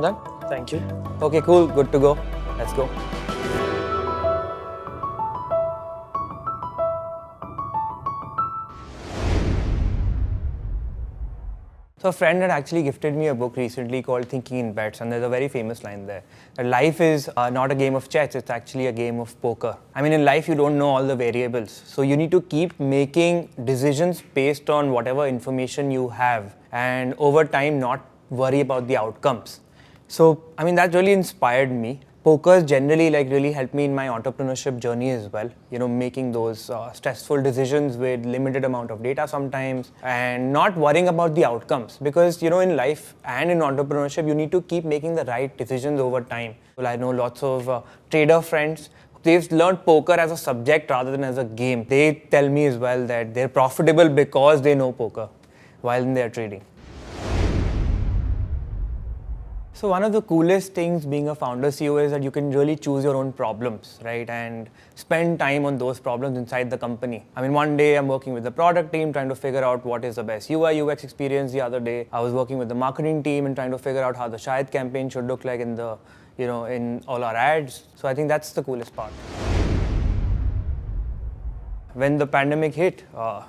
Done? Thank you. Okay, cool. Good to go. Let's go. So a friend had actually gifted me a book recently called Thinking in Bets, and there's a very famous line there that life is not a game of chess, it's actually a game of poker. I mean, in life you don't know all the variables, so you need to keep making decisions based on whatever information you have, and over time not worry about the outcomes. So, I mean, that really inspired me. Poker generally really helped me in my entrepreneurship journey as well. You know, making those stressful decisions with limited amount of data sometimes and not worrying about the outcomes, because, you know, in life and in entrepreneurship, you need to keep making the right decisions over time. Well, I know lots of trader friends. They've learned poker as a subject rather than as a game. They tell me as well that they're profitable because they know poker while they're trading. So one of the coolest things being a founder CEO is that you can really choose your own problems, right? And spend time on those problems inside the company. I mean, one day I'm working with the product team trying to figure out what is the best UI UX experience. The other day I was working with the marketing team and trying to figure out how the Shayad campaign should look like in the, you know, in all our ads. So I think that's the coolest part. When the pandemic hit, I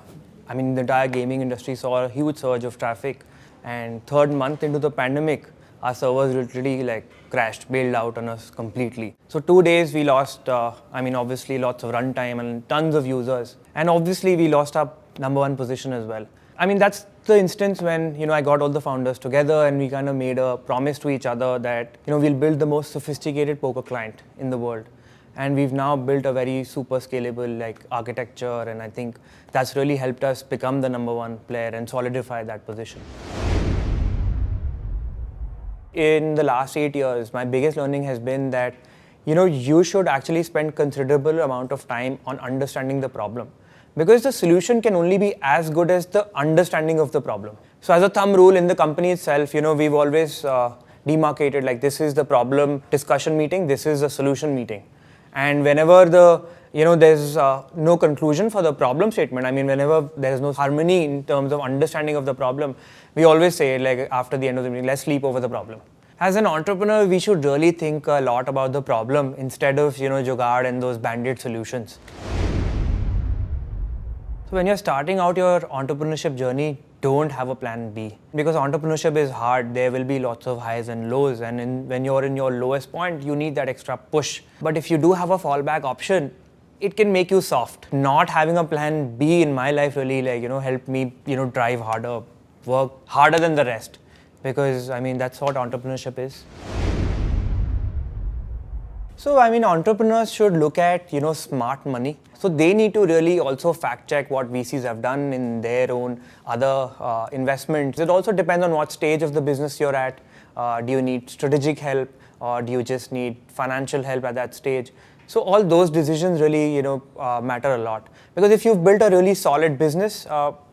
mean, the entire gaming industry saw a huge surge of traffic, and third month into the pandemic, our servers literally crashed, bailed out on us completely. So 2 days we lost, I mean, obviously lots of runtime and tons of users. And obviously we lost our number one position as well. I mean, that's the instance when, you know, I got all the founders together and we kind of made a promise to each other that, you know, we'll build the most sophisticated poker client in the world. And we've now built a very super scalable architecture, and I think that's really helped us become the number one player and solidify that position. In the last 8 years, my biggest learning has been that, you know, you should actually spend considerable amount of time on understanding the problem, because the solution can only be as good as the understanding of the problem. So as a thumb rule in the company itself, you know, we've always demarcated this is the problem discussion meeting, this is the solution meeting. And whenever there's no conclusion for the problem statement, I mean, whenever there's no harmony in terms of understanding of the problem, we always say after the end of the meeting, let's sleep over the problem. As an entrepreneur, we should really think a lot about the problem instead of, you know, jugaad and those band-aid solutions. So when you're starting out your entrepreneurship journey, don't have a plan B, because entrepreneurship is hard. There will be lots of highs and lows, and when you're in your lowest point, you need that extra push. But if you do have a fallback option, it can make you soft. Not having a plan B in my life really helped me, you know, drive harder, work harder than the rest, because I mean, that's what entrepreneurship is. So, I mean, entrepreneurs should look at, you know, smart money. So they need to really also fact check what VCs have done in their own other investments. It also depends on what stage of the business you're at. Do you need strategic help, or do you just need financial help at that stage? So all those decisions really, you know, matter a lot. Because if you've built a really solid business,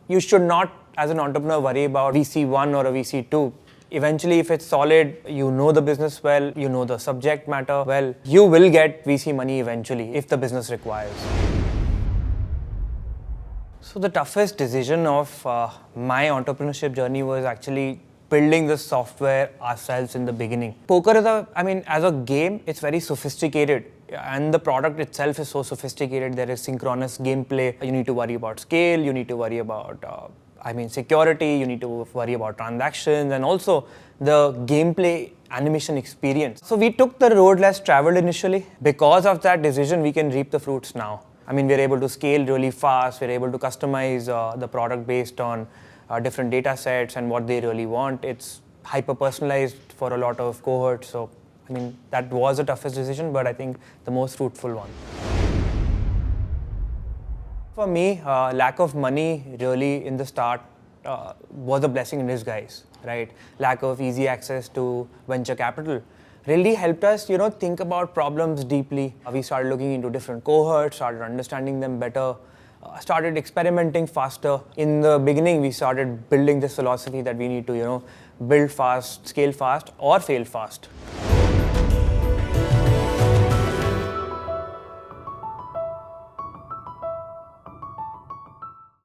you should not, as an entrepreneur, worry about VC1 or a VC2. Eventually, if it's solid, you know the business well, you know the subject matter well, you will get VC money eventually if the business requires. So the toughest decision of my entrepreneurship journey was actually building the software ourselves in the beginning. Poker is as a game, it's very sophisticated, and the product itself is so sophisticated. There is synchronous gameplay. You need to worry about scale, you need to worry about security, you need to worry about transactions, and also the gameplay animation experience. So we took the road less traveled initially. Because of that decision, we can reap the fruits now. I mean, we're able to scale really fast, we're able to customize the product based on different data sets and what they really want. It's hyper-personalized for a lot of cohorts. So, I mean, that was the toughest decision, but I think the most fruitful one. For me, lack of money really in the start was a blessing in disguise, right? Lack of easy access to venture capital really helped us, you know, think about problems deeply. We started looking into different cohorts, started understanding them better, started experimenting faster. In the beginning, we started building this philosophy that we need to, you know, build fast, scale fast, or fail fast.